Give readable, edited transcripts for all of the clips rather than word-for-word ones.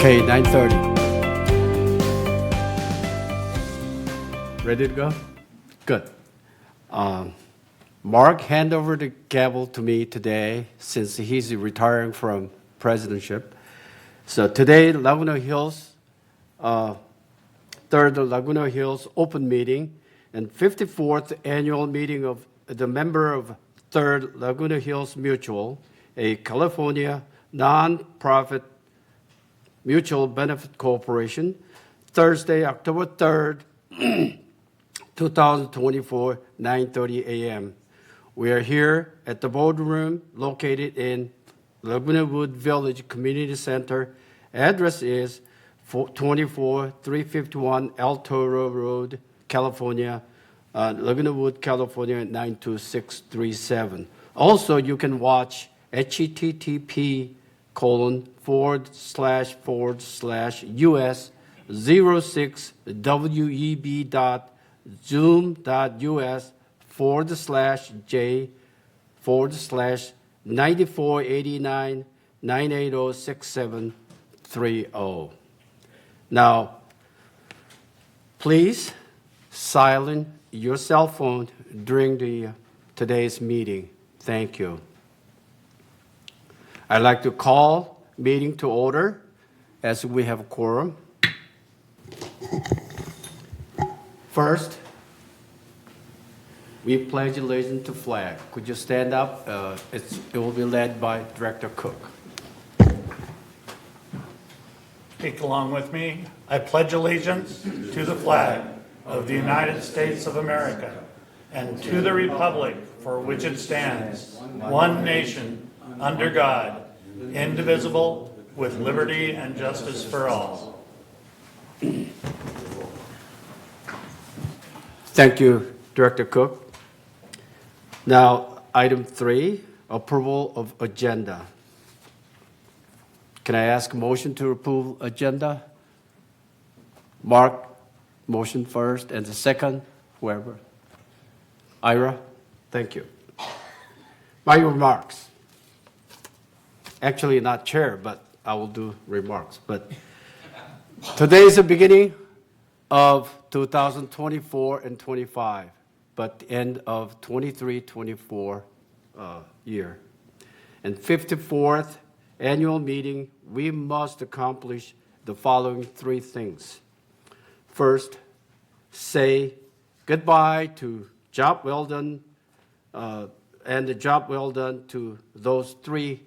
Okay, 9:30. Ready to go? Good. Mark hand over the gavel to me today since he's retiring from presidentship. So today, Laguna Hills, third Laguna Hills open meeting and 54th annual meeting of the member of third Laguna Hills Mutual, a California non-profit mutual benefit corporation, Thursday, October 3rd, 2024, 9:30 a.m. We are here at the boardroom located in Laguna Woods Village Community Center. Address is 24351 El Toro Road, California, Laguna Woods, California, 92637. Also, you can watch http://us06web.zoom.us/j/9489986730. Now, please silence your cell phone during today's meeting. Thank you. I'd like to call meeting to order as we have a quorum. First, we pledge allegiance to flag. Could you stand up? It will be led by Director Cook. Speak along with me. I pledge allegiance to the flag of the United States of America and to the republic for which it stands, one nation, under God, indivisible, with liberty and justice for all. Thank you, Director Cook. Now, item 3, approval of agenda. Can I ask a motion to approve agenda? Mark, motion first, and the second, whoever. Ira, thank you. My remarks. Actually, not chair, but I will do remarks. But today is the beginning of 2024 and 25, but the end of 23-24 year. And 54th annual meeting, we must accomplish the following 3 things. First, say goodbye to job well done, and the job well done to those 3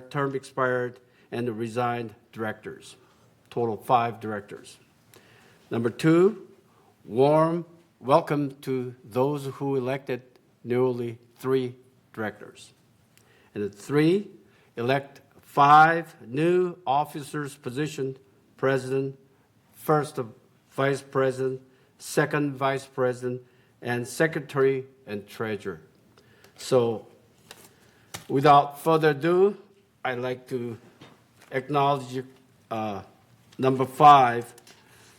term expired, and the resigned directors. Total 5 directors. Number 2, warm welcome to those who elected newly 3 directors. And 3, elect 5 new officers positioned: president, first vice president, second vice president, and secretary and treasurer. So without further ado, I'd like to acknowledge number 5.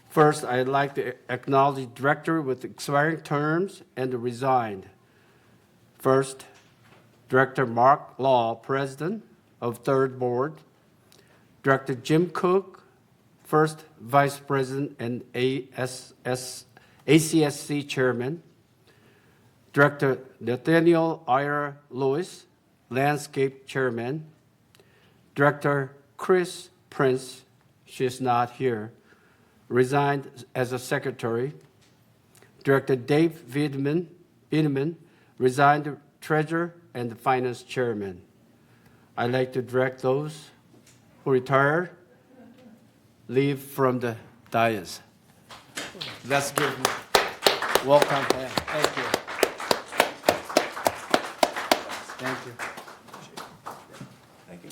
First, I'd like to acknowledge director with expiring terms and the resigned. First, Director Mark Law, president of third board. Director Jim Cook, first vice president and ACSC chairman. Director Nathaniel Ira Lewis, landscape chairman. Director Chris Prince, she's not here, resigned as a secretary. Director Dave Wiedemann resigned treasurer and the finance chairman. I'd like to direct those who retire, leave from the dais. Let's give them welcome hand. Thank you. Thank you. Thank you.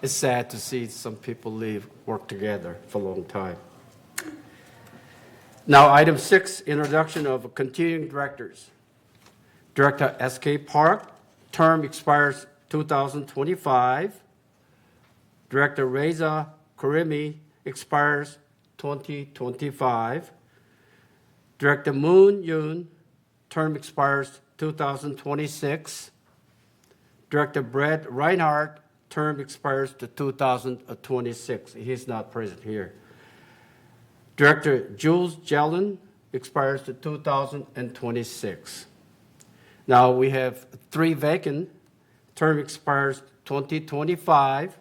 It's sad to see some people leave, work together for a long time. Now, item 6, introduction of continuing directors. Director S.K. Park, term expires 2025. Director Reza Karimi expires 2025. Director Moon Yoon, term expires 2026. Director Brad Reinhardt, term expires to 2026. He's not present here. Director Jules Jelen expires to 2026. Now we have 3 vacant. Term expires 2025.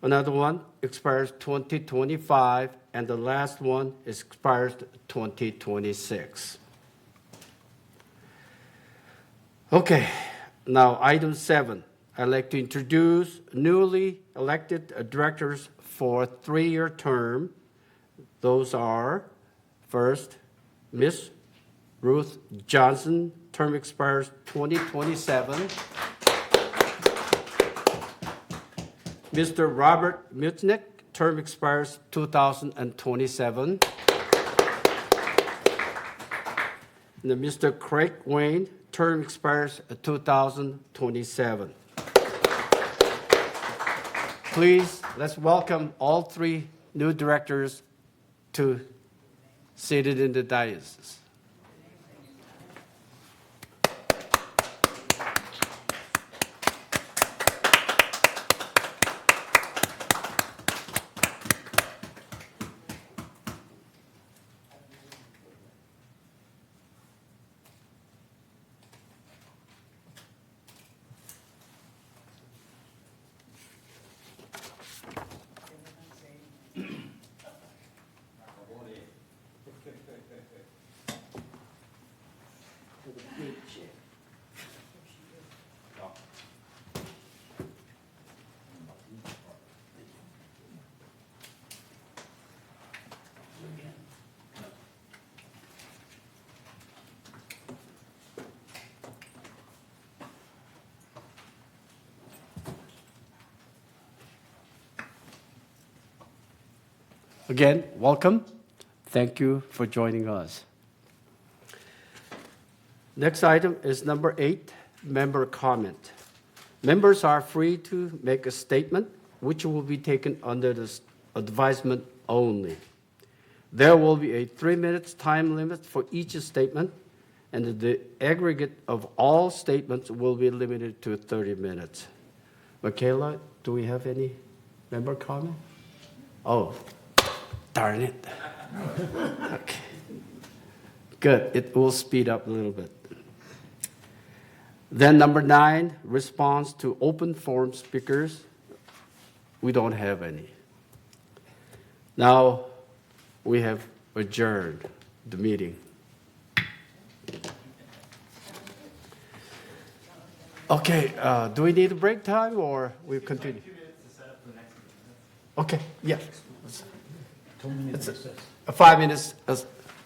Another one expires 2025, and the last one expires 2026. Okay, now item 7. I'd like to introduce newly elected directors for a 3-year term. Those are, first, Ms. Ruth Johnson, term expires 2027. Mr. Robert Mutnick, term expires 2027. And Mr. Craig Wayne, term expires 2027. Please, let's welcome all 3 new directors to seated in the dais. Again, welcome. Thank you for joining us. Next item is number 8, member comment. Members are free to make a statement, which will be taken under this advisement only. There will be a 3-minute time limit for each statement, and the aggregate of all statements will be limited to 30 minutes. Michaela, do we have any member comment? Oh. Darn it. Okay. Good. It will speed up a little bit. Then number 9, response to open forum speakers. We don't have any. Now we have adjourned the meeting. Okay, do we need a break time or we continue? 2 minutes to set up the next meeting. Okay, yeah. 2 minutes recess. A 5 minutes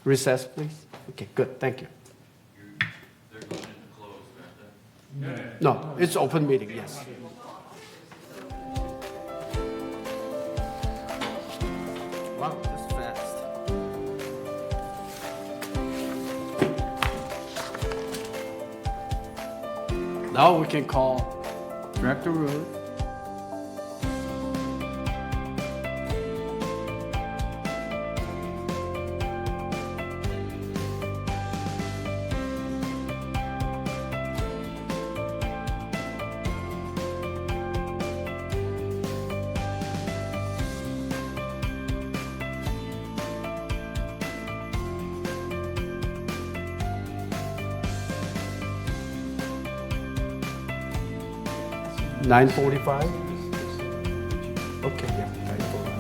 recess, please. Okay, good. Thank you. They're going into closed, aren't they? No, it's open meeting, yes. Wow, that's fast. Now we can call Director Ruth. $9:45? Okay, yeah, 9:45.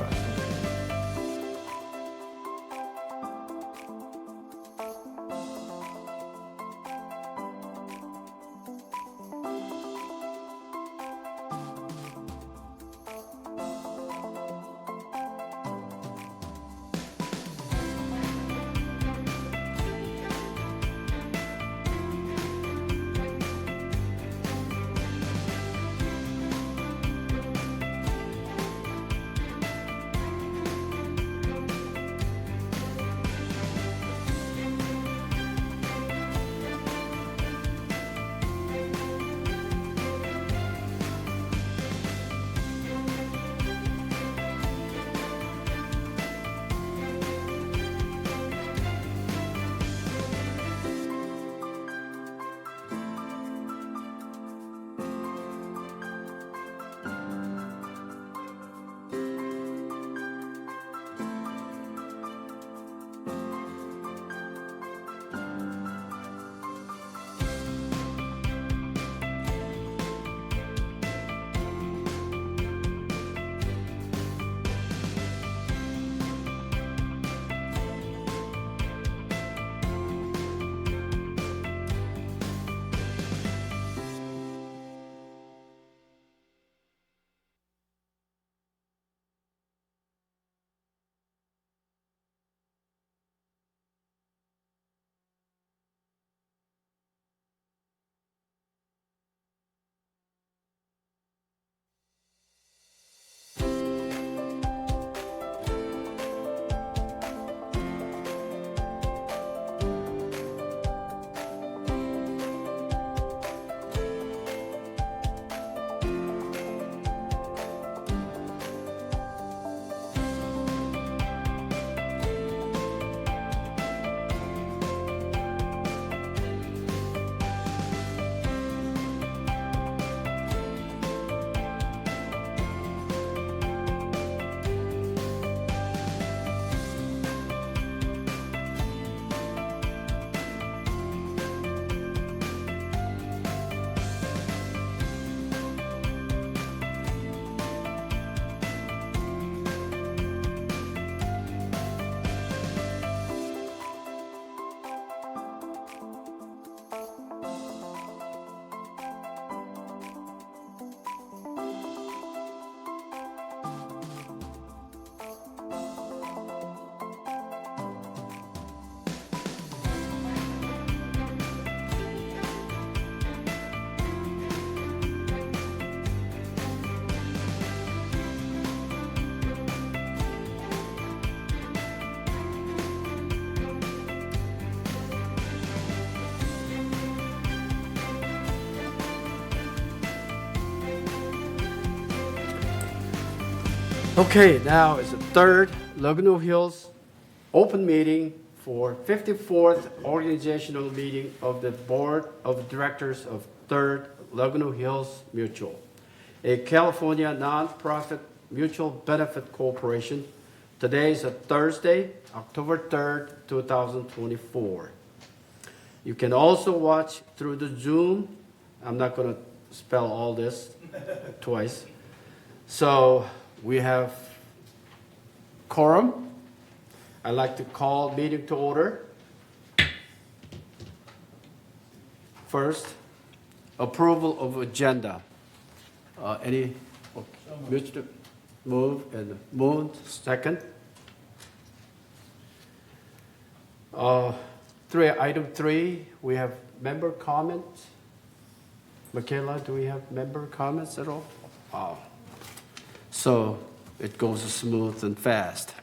Okay, now is the third Laguna Hills open meeting for 54th organizational meeting of the Board of Directors of Third Laguna Hills Mutual, a California nonprofit mutual benefit corporation. Today is a Thursday, October 3rd, 2024. You can also watch through the Zoom. I'm not going to spell all this twice. So we have quorum. I'd like to call meeting to order. First, approval of agenda. Any Mr. Move and moved, second. Item 3, we have member comments. Michaela, do we have member comments at all? So it goes smooth and fast.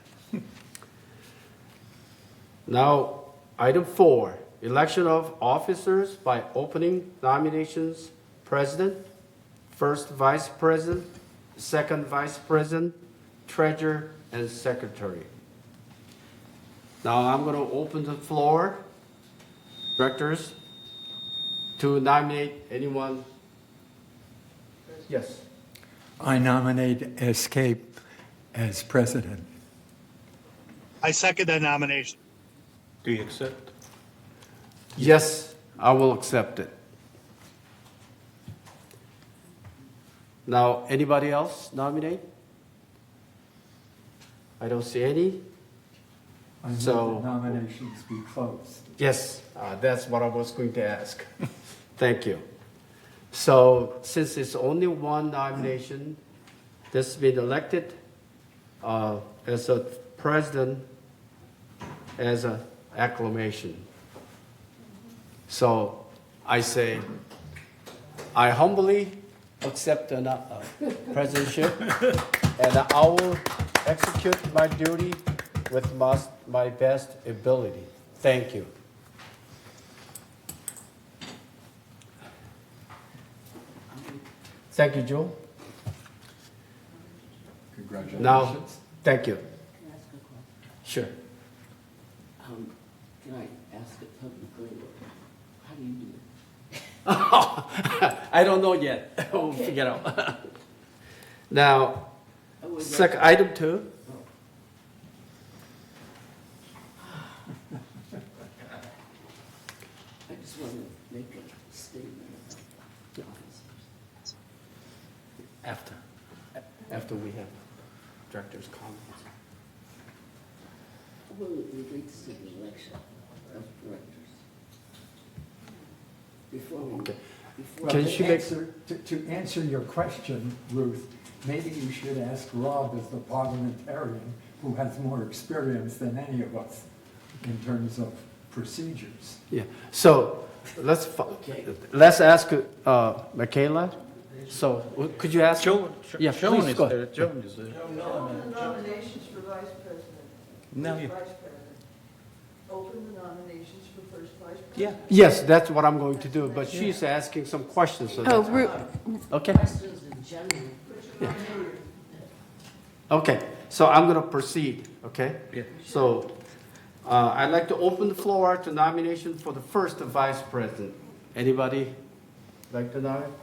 Now, item 4, election of officers by opening nominations, president, first vice president, second vice president, treasurer, and secretary. Now I'm going to open the floor, directors, to nominate anyone. Yes. I nominate Escape as president. I second that nomination. Do you accept? Yes, I will accept it. Now, anybody else nominate? I don't see any. I move So- that nominations be closed. Yes, that's what I was going to ask. Thank you. So since it's only one nomination, this has been elected as a president as an acclamation. So I say, I humbly accept the presidentship, and I will execute my duty with my best ability. Thank you. Thank you, Joe. Congratulations. Now, thank you. Can I ask a question? Sure. Can I ask it publicly, or how do you do it? I don't know yet. We'll Okay. figure it out. Now, I would item 2. I just want to make a statement about the officers. After we have director's comments. Well, it relates to the election of directors. Before we, Okay. before. Can To she make- to answer your question, Ruth, maybe you should ask Rob as the parliamentarian who has more experience than any of us in terms of procedures. Yeah, so let's ask Michaela. So could you ask? Yeah, Joan please is go there, ahead. Joan is there. Open the nominations for vice president. No, First you- vice president. Open the nominations for first vice Yeah. president. Yes, that's what I'm going to do, but she's asking some questions. So Oh, that's- Okay, Questions in general. okay, so I'm going to proceed, okay? Yeah. So I'd like to open the floor to nomination for the first vice president. Anybody like to nominate?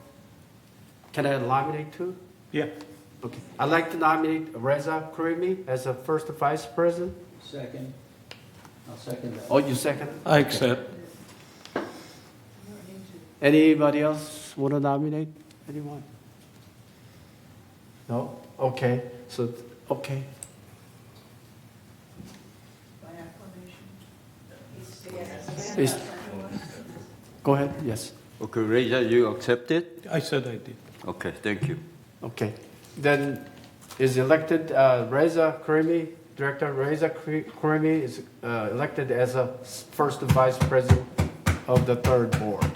Can I nominate two? Yeah. Okay. I'd like to nominate Reza Karimi as the first vice president. Second. I'll second that. Oh, you second? I accept. Anybody else want to nominate anyone? No? Okay, so, okay. By acclamation. Is- Go ahead, yes. Okay, Reza, you accept it? I said I did. Okay, thank you. Okay. Then is elected Reza Karimi, Director Reza Karimi is elected as a first vice president of the third board.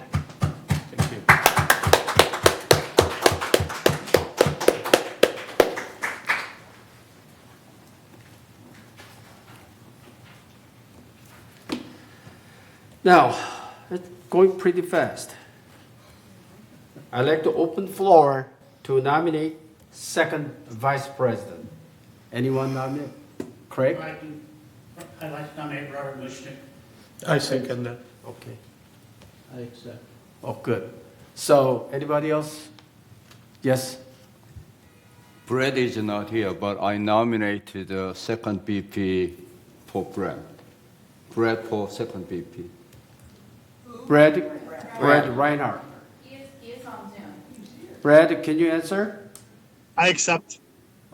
Thank you. Now, it's going pretty fast. I'd like to open floor to nominate second vice president. Anyone nominate? Craig? I'd like to nominate Robert Mushnick. I second that. Okay. I accept. Oh, good. So, anybody else? Yes? Brad is not here, but I nominated the second VP for Brad. Brad for second VP. Brad Reinhardt. He is on Zoom. Brad, can you answer? I accept.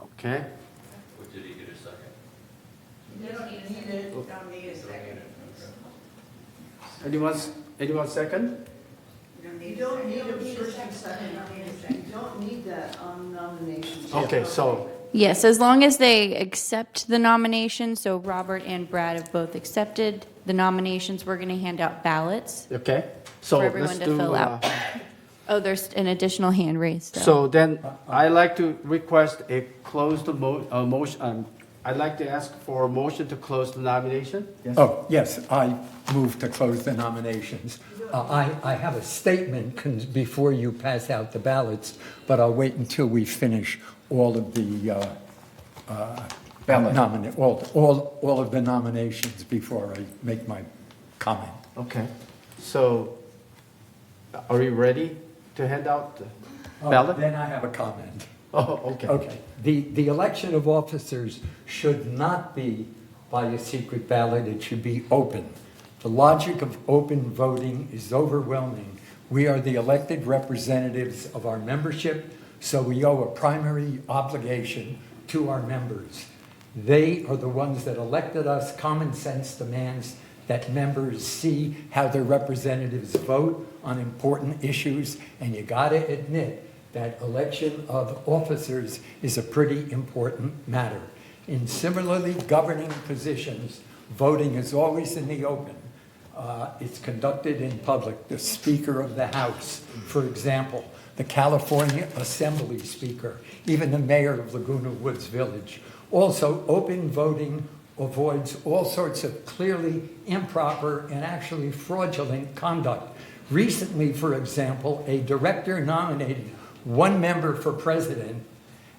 Okay. Or did he get a second? You don't need a second. Anyone second? You don't need a first and second. You don't need that on nominations. Okay, so, Yes, as long as they accept the nomination, so Robert and Brad have both accepted the nominations, we're going to hand out ballots okay. So for let's everyone to do, fill out. Oh, there's an additional hand raised. So then, I'd like to request a closed motion. I'd like to ask for a motion to close the nomination. Yes? Oh, yes, I move to close the nominations. I have a statement before you pass out the ballots, but I'll wait until we finish all of the all of the nominations before I make my comment. Okay. So, are we ready to hand out the ballot? Then I have a comment. Oh, okay. Okay. The election of officers should not be by a secret ballot, it should be open. The logic of open voting is overwhelming. We are the elected representatives of our membership, so we owe a primary obligation to our members. They are the ones that elected us. Common sense demands that members see how their representatives vote on important issues, and you gotta admit that election of officers is a pretty important matter. In similarly governing positions, voting is always in the open. It's conducted in public. The Speaker of the House, for example, the California Assembly Speaker, even the Mayor of Laguna Woods Village. Also, open voting avoids all sorts of clearly improper and actually fraudulent conduct. Recently, for example, a director nominated one member for president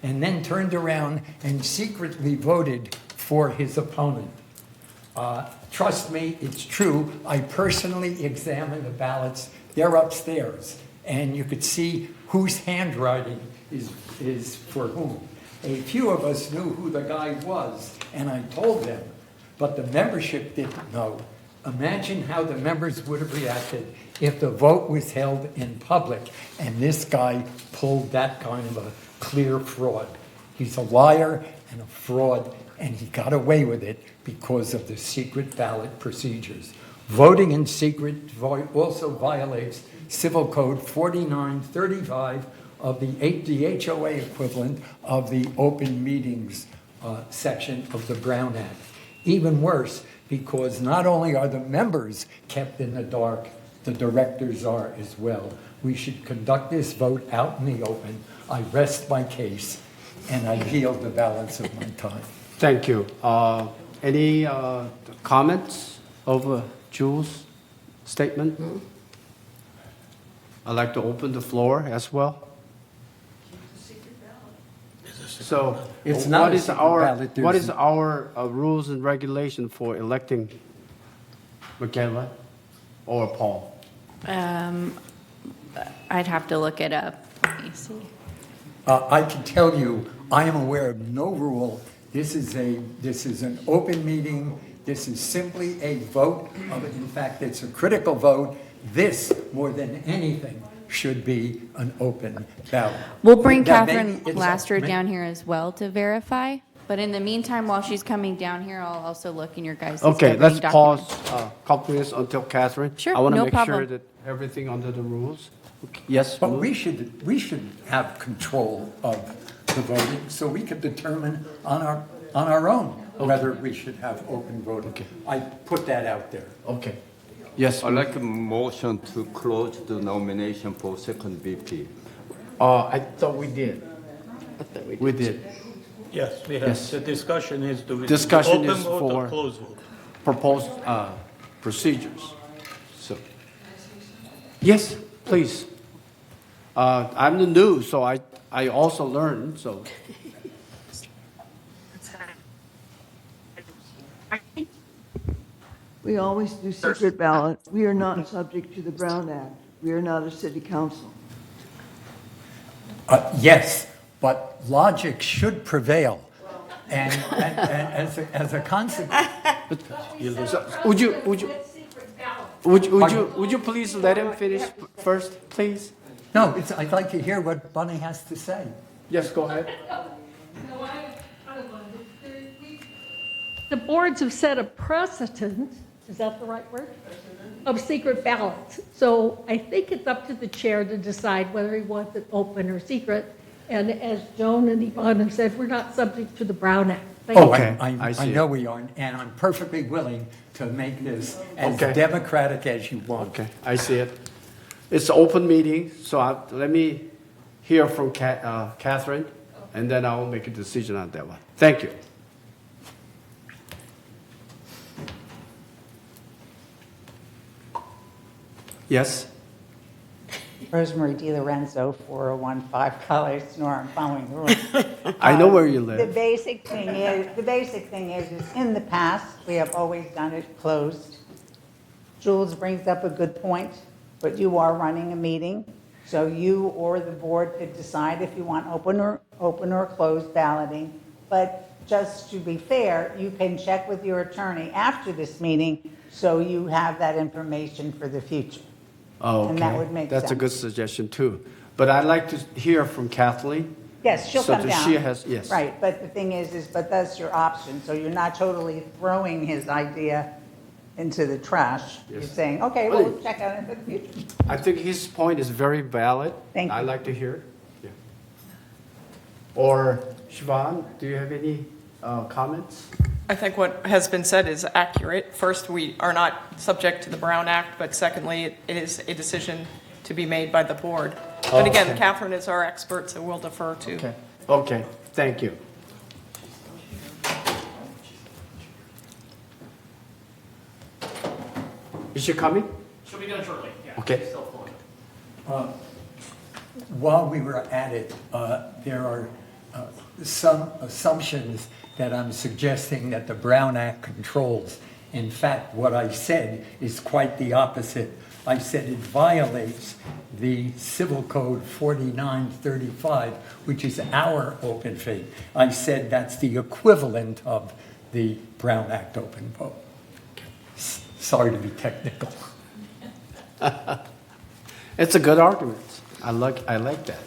and then turned around and secretly voted for his opponent. Trust me, it's true. I personally examined the ballots. They're upstairs, and you could see whose handwriting is for whom. A few of us knew who the guy was, and I told them, but the membership didn't know. Imagine how the members would have reacted if the vote was held in public and this guy pulled that kind of a clear fraud. He's a liar and a fraud, and he got away with it because of the secret ballot procedures. Voting in secret also violates Civil Code 4935 of the HOA equivalent of the open meetings section of the Brown Act. Even worse, because not only are the members kept in the dark, the directors are as well. We should conduct this vote out in the open. I rest my case, and I yield the balance of my time. Thank you. Any comments over Jules' statement? I'd like to open the floor as well. So, It's not what a is secret our, ballot. what is our rules and regulation for electing Michaela or Paul? I'd have to look it up. Let me see. I can tell you, I am aware of no rule. This is an open meeting. This is simply a vote. In fact, it's a critical vote. This, more than anything, should be an open ballot. We'll bring That may Catherine be- it's- Laster may- down here as well to verify. But in the meantime, while she's coming down here, I'll also look in your guys' Okay, governing let's pause documents. a couple minutes until Catherine. Sure, I want to no make sure problem. that everything under the rules. Okay, yes? But Lou? we should have control of the voting, so we can determine on our own whether we should have open voting. I put that out there. Okay. Yes. I'd like a motion to close the nomination for second VP. I thought we did. We did. Yes, we have. Yes. The discussion is to. Discussion open is vote for- or close vote. Proposed procedures. So, yes, please. I'm the new, so I also learned, so. We always do secret ballot. We are not subject to the Brown Act. We are not a city council. Yes, but logic should prevail. And as a consequence, Would you please let him finish first, please? no, I'd like to hear what Bunny has to say. Yes, go ahead. The boards have set a precedent, is that the right word? Of secret ballots. So I think it's up to the chair to decide whether he wants it open or secret. And as Joan and Yvonne have said, we're not subject to the Brown Act. Thank Oh, you. I I see. know we aren't, and I'm perfectly willing to make this as Okay. democratic as you want. Okay, I see it. It's an open meeting, so let me hear from Catherine, and then I will make a decision on that one. Thank you. Yes? Rosemary DiLorenzo, 4015 College Nor. I'm following the rules. I know where you The live. basic thing is in the past, we have always done it closed. Jules brings up a good point, but you are running a meeting, so you or the board could decide if you want open or closed balloting. But just to be fair, you can check with your attorney after this meeting, so you have that information for the future. Oh, And that okay. would make That's a sense. good suggestion, too. But I'd like to hear from Kathleen. Yes, she'll So come that down. she has- yes. Right, but the thing is, but that's your option, so you're not totally throwing his idea into the trash. You're Yes. saying, okay, Well, we'll check on it for the future. I think his point is very valid. Thank you. I'd like to hear it. Yeah. Or Siobhan, do you have any comments? I think what has been said is accurate. First, we are not subject to the Brown Act, but secondly, it is a decision to be made by the board. But again, Okay. Catherine is our expert, so we'll defer to. Okay, okay, thank you. Is she coming? She'll be done shortly, yeah. Okay. She's still flowing. While we were at it, there are some assumptions that I'm suggesting that the Brown Act controls. In fact, what I said is quite the opposite. I said it violates the Civil Code 4935, which is our open vote. I said that's the equivalent of the Brown Act open vote. Sorry to be technical. It's a good argument. I like that.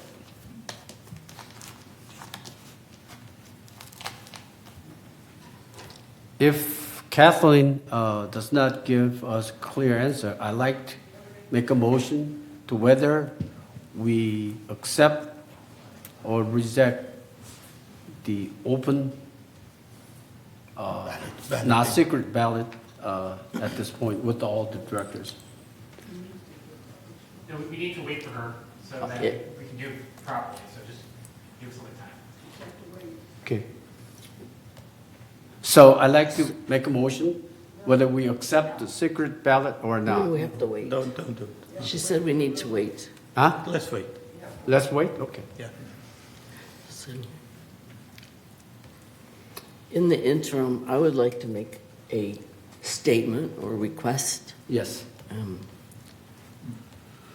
If Kathleen does not give us a clear answer, I'd like to make a motion to whether we accept or reject the open, not secret ballot at this point with all the directors. No, we need to wait for her so that Yeah. we can do it properly, so just give us a little time. Okay. So I'd like to make a motion whether we accept the secret ballot or not. We have to wait. Don't do it. She said we need to wait. Huh? Let's wait. Let's wait? Okay. Yeah. So, in the interim, I would like to make a statement or request. Yes.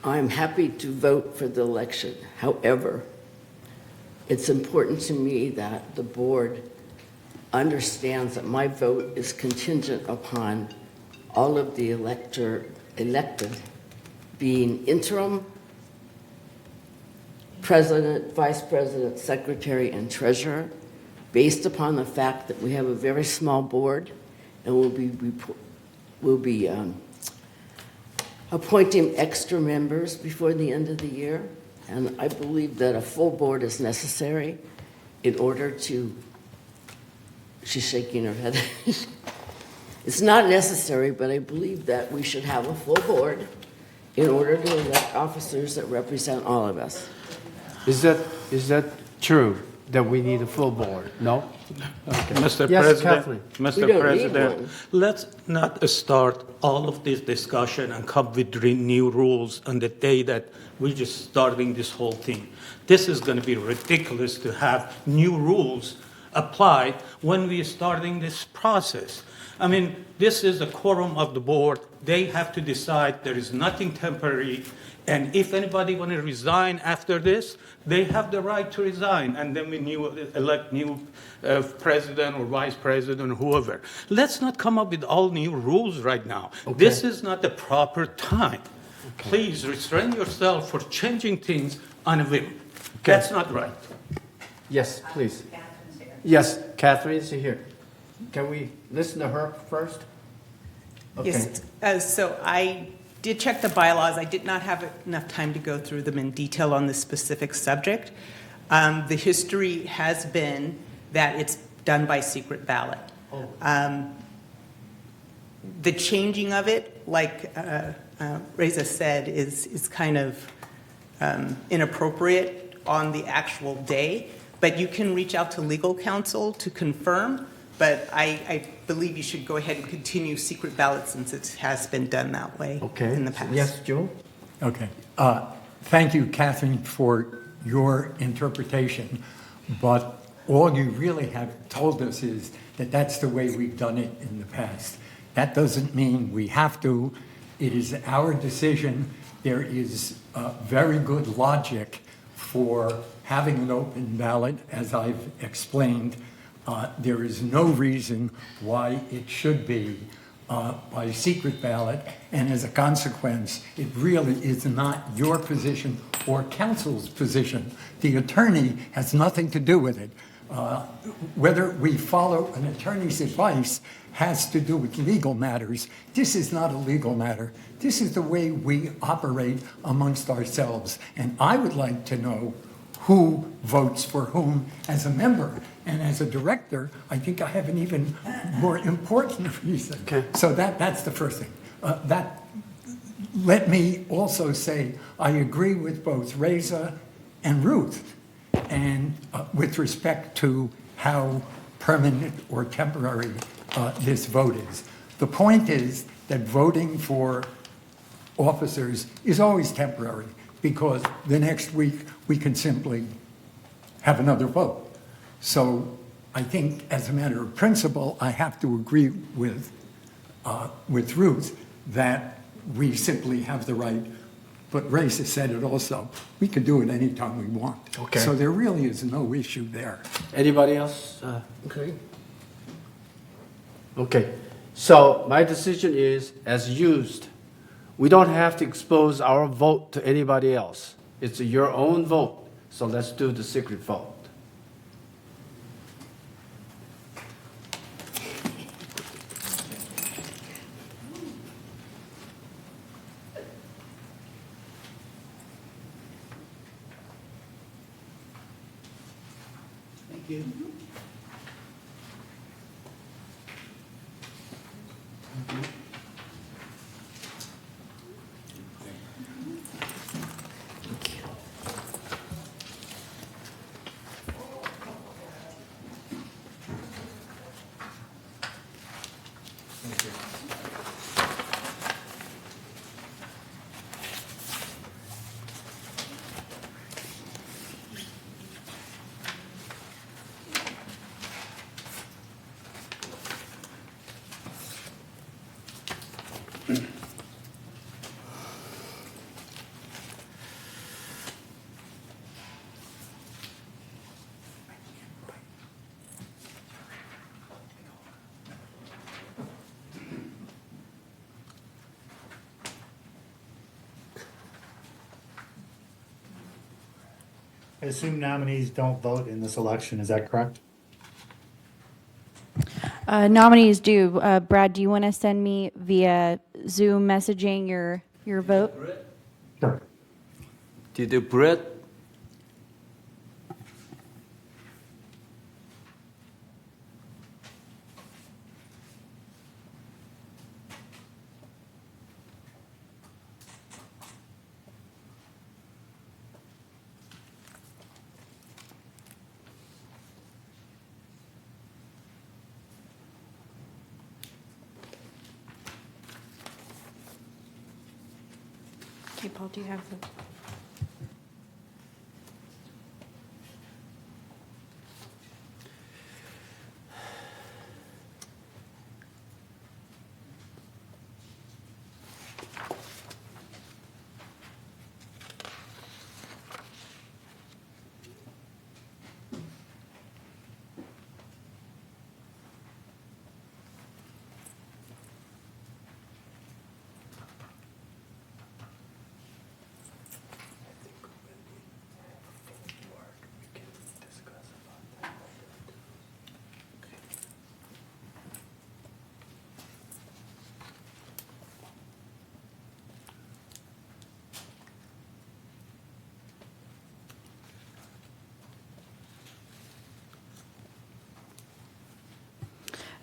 I'm happy to vote for the election. However, it's important to me that the board understands that my vote is contingent upon all of the elected being interim, president, vice president, secretary, and treasurer, based upon the fact that we have a very small board and we'll be appointing extra members before the end of the year. And I believe that a full board is necessary in order to, she's shaking her head. It's not necessary, but I believe that we should have a full board in order to elect officers that represent all of us. Is that true, that we need a full board? No? Mr. Yes, Kathleen. President, We Mr. don't need President, one. let's not start all of this discussion and come with new rules on the day that we're just starting this whole thing. This is going to be ridiculous to have new rules applied when we are starting this process. I mean, this is a quorum of the board. They have to decide. There is nothing temporary. And if anybody want to resign after this, they have the right to resign. And then we elect new president or vice president or whoever. Let's not come up with all new rules right now. Okay. This is not the proper time. Please restrain yourself for changing things on a whim. That's not right. Yes, please. Yes, Catherine is here. Can we listen to her first? Okay. Yes, so I did check the bylaws. I did not have enough time to go through them in detail on this specific subject. The history has been that it's done by secret ballot. The changing of it, like Reza said, is kind of inappropriate on the actual day, but you can reach out to legal counsel to confirm, but I believe you should go ahead and continue secret ballot since it has been done that way in the past. Yes, Joe? Okay. Thank you, Catherine, for your interpretation. But all you really have told us is that that's the way we've done it in the past. That doesn't mean we have to. It is our decision. There is very good logic for having an open ballot, as I've explained. There is no reason why it should be by secret ballot, and as a consequence, it really is not your position or council's position. The attorney has nothing to do with it. Whether we follow an attorney's advice has to do with legal matters. This is not a legal matter. This is the way we operate amongst ourselves, and I would like to know who votes for whom as a member. And as a director, I think I have an even more important reason. Okay. So that's the first thing. Let me also say, I agree with both Reza and Ruth, and with respect to how permanent or temporary this vote is. The point is that voting for officers is always temporary, because the next week we can simply have another vote. So I think as a matter of principle, I have to agree with Ruth that we simply have the right, but Race has said it also, we can do it anytime we want. Okay. So there really is no issue there. Anybody else? Okay. Okay. So my decision is, as used, we don't have to expose our vote to anybody else. It's your own vote. So let's do the secret vote. Thank you. I assume nominees don't vote in this election, is that correct? Nominees do. Brad, do you want to send me via Zoom messaging your vote? Sure. Did Brett? Okay, Paul, do you have the?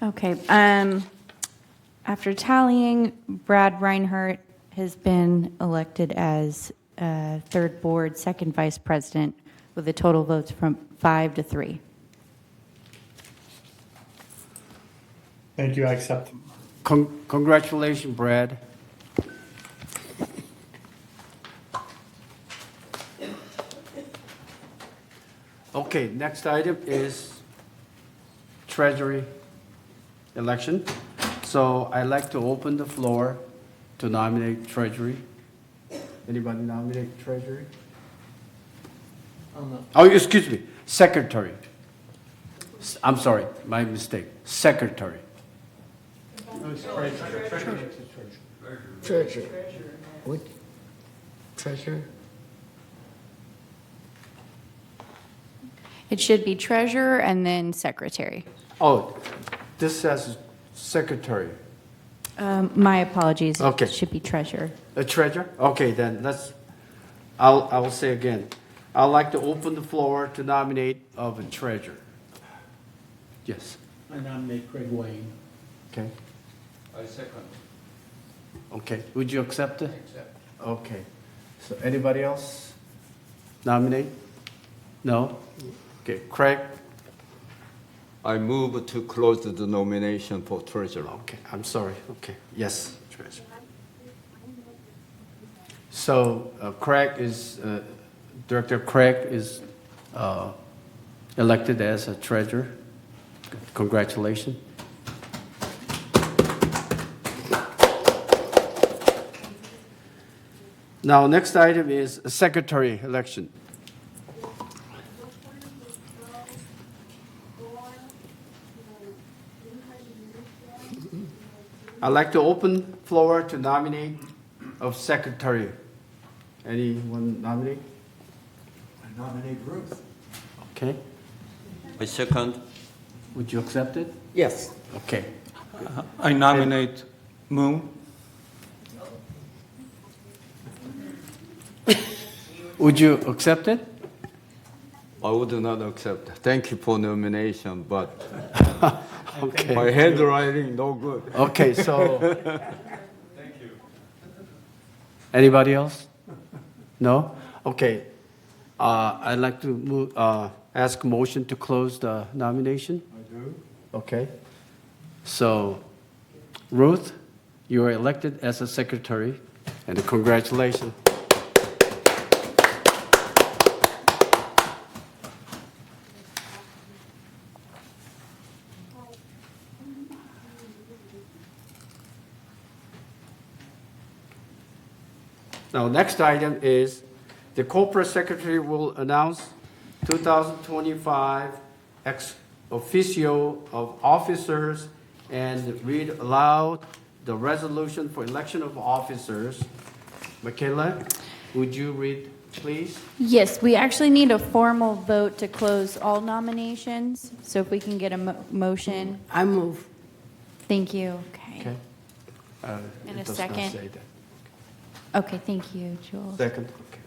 Okay, after tallying, Brad Reinhardt has been elected as third board, second vice president, with the total votes from 5 to 3. Thank you, I accept. Congratulations, Brad. Okay, next item is treasury election. So I'd like to open the floor to nominate treasury. Anybody nominate treasury? Oh, excuse me, secretary. I'm sorry, my mistake. Secretary. Treasurer. What? Treasurer? It should be treasurer and then secretary. Oh, this says secretary. My apologies. Okay. It should be treasurer. A treasurer? Okay, then I will say again. I'd like to open the floor to nominate of a treasurer. Yes, I nominate Craig Wayne. okay, I second. okay. Would you accept it? Accept. Okay. So anybody else nominate? No? Okay, Craig? I move to close the nomination for treasurer. Okay, I'm sorry. Okay, yes, treasurer. So Director Craig is elected as a treasurer. Congratulations. Now, next item is secretary election. I'd like to open floor to nominate of secretary. Anyone nominate? I nominate Ruth. Okay. I second. Would you accept it? Yes. Okay. I nominate Moon. Would you accept it? I would not accept. Thank you for nomination, but Okay. my handwriting no good. Okay, so. Thank you. Anybody else? No? Okay. I'd like to move, ask motion to close the nomination. I do. Okay. So, Ruth, you are elected as a secretary, and congratulations. Now, next item is the corporate secretary will announce 2025 ex officio of officers and read aloud the resolution for election of officers. Michaela, would you read, please? Yes, we actually need a formal vote to close all nominations. So if we can get a motion. I move. Thank you. Okay. Okay. And It a does not second. say that. Okay, thank you, Jules. Second, okay.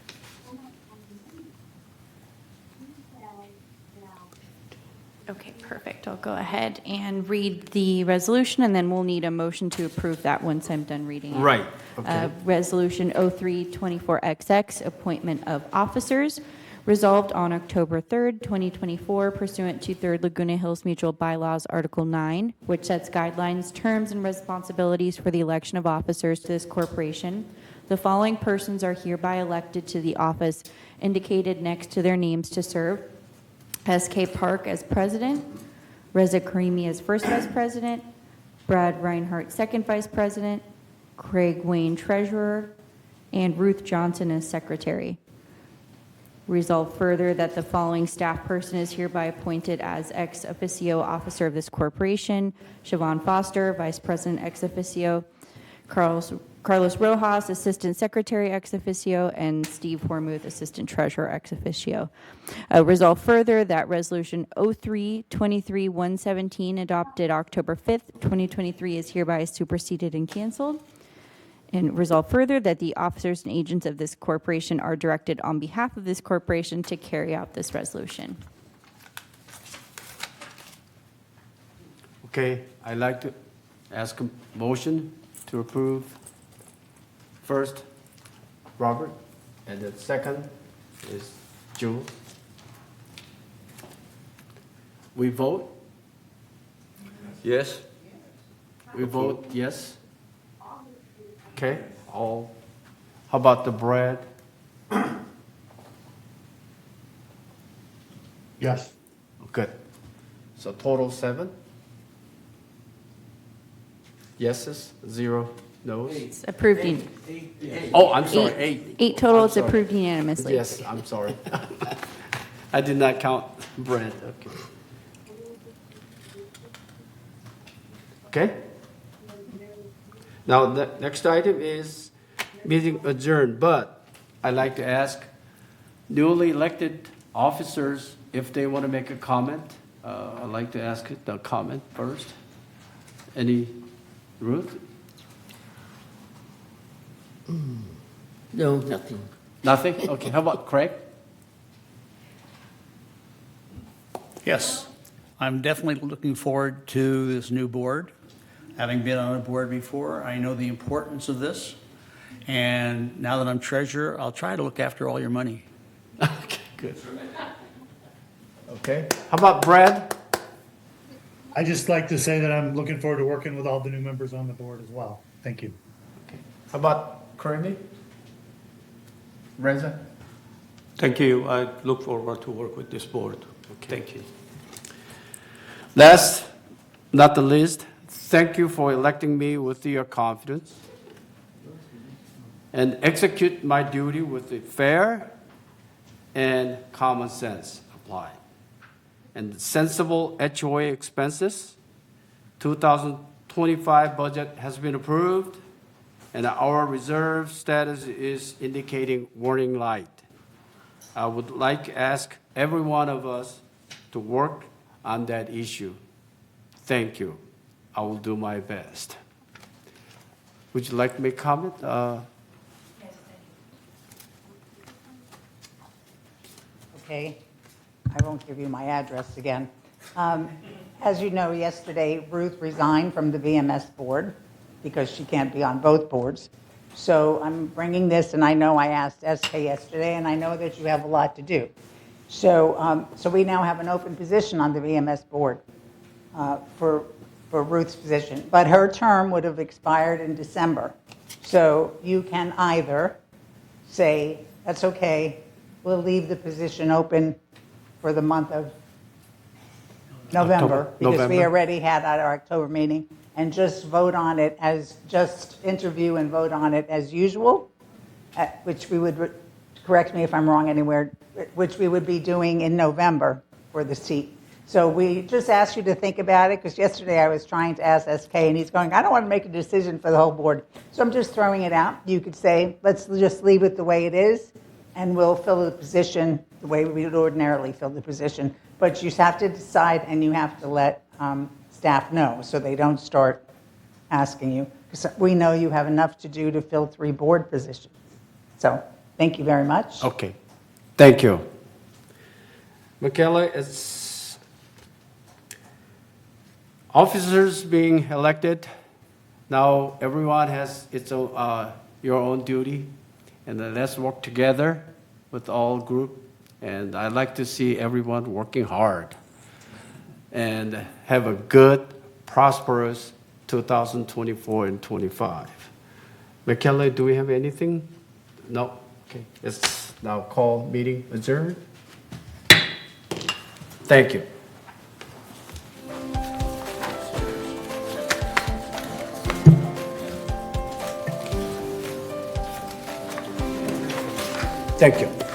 Okay, perfect. I'll go ahead and read the resolution, and then we'll need a motion to approve that once I'm done reading it. Right, okay. Resolution 0324XX, appointment of officers, resolved on October 3rd, 2024, pursuant to 3rd Laguna Hills Mutual Bylaws, Article 9, which sets guidelines, terms, and responsibilities for the election of officers to this corporation. The following persons are hereby elected to the office indicated next to their names to serve: S.K. Park as president, Reza Karimi as first vice president, Brad Reinhardt second vice president, Craig Wayne treasurer, and Ruth Johnson as secretary. Resolve further that the following staff person is hereby appointed as ex officio officer of this corporation: Siobhan Foster, vice president ex officio, Carlos Rojas, Assistant Secretary ex officio, and Steve Hormuth, Assistant Treasurer ex officio. Resolve further that Resolution 03-23-117, adopted October 5th, 2023, is hereby superseded and canceled. And resolve further that the officers and agents of this corporation are directed on behalf of this corporation to carry out this resolution. Okay, I'd like to ask a motion to approve first, Robert, and then second is Jewel. We vote? Yes? We vote yes? Okay, all, how about the bread? Yes. Good. So total 7? Yeses, 0 noes? It's approved. Oh, I'm sorry, 8. Eight total, I'm it's sorry. approved unanimously. Yes, I'm sorry. I did not count bread, okay. Okay? Now, the next item is meeting adjourned, but I'd like to ask newly elected officers if they want to make a comment. I'd like to ask the comment first. Any, Ruth? No, nothing. Nothing? Okay, how about Craig? Yes, I'm definitely looking forward to this new board. Having been on a board before, I know the importance of this. And now that I'm treasurer, I'll try to look after all your money. Okay, good. Okay, how about Brad? I just like to say that I'm looking forward to working with all the new members on the board as well. Thank you. How about Kirby? Reza? Thank you. I look forward to work with this board. Thank you. Last, not the least, thank you for electing me with your confidence and execute my duty with the fair and common sense applied. And sensible HOA expenses, 2025 budget has been approved, and our reserve status is indicating warning light. I would like to ask every one of us to work on that issue. Thank you. I will do my best. Would you like to make a comment? Okay, I won't give you my address again. As you know, yesterday Ruth resigned from the VMS board because she can't be on both boards. So I'm bringing this, and I know I asked SK yesterday, and I know that you have a lot to do. So we now have an open position on the VMS board for Ruth's position, but her term would have expired in December. So you can either say, that's okay, we'll leave the position open for the month of November, because we already had at our October meeting, and just vote on it as, just interview and vote on it as usual, which we would, correct me if I'm wrong anywhere, which we would be doing in November for the seat. So we just asked you to think about it, because yesterday I was trying to ask SK, and he's going, I don't want to make a decision for the whole board. So I'm just throwing it out. You could say, let's just leave it the way it is, and we'll fill the position the way we would ordinarily fill the position. But you have to decide, and you have to let staff know, so they don't start asking you. Because we know you have enough to do to fill 3 board positions. So thank you very much. Okay, thank you. Michaela, it's officers being elected. Now everyone has its own, your own duty, and then let's work together with all group. And I'd like to see everyone working hard and have a good, prosperous 2024 and 25. Michaela, do we have anything? No? Okay, let's now call meeting adjourned. Thank you. Thank you.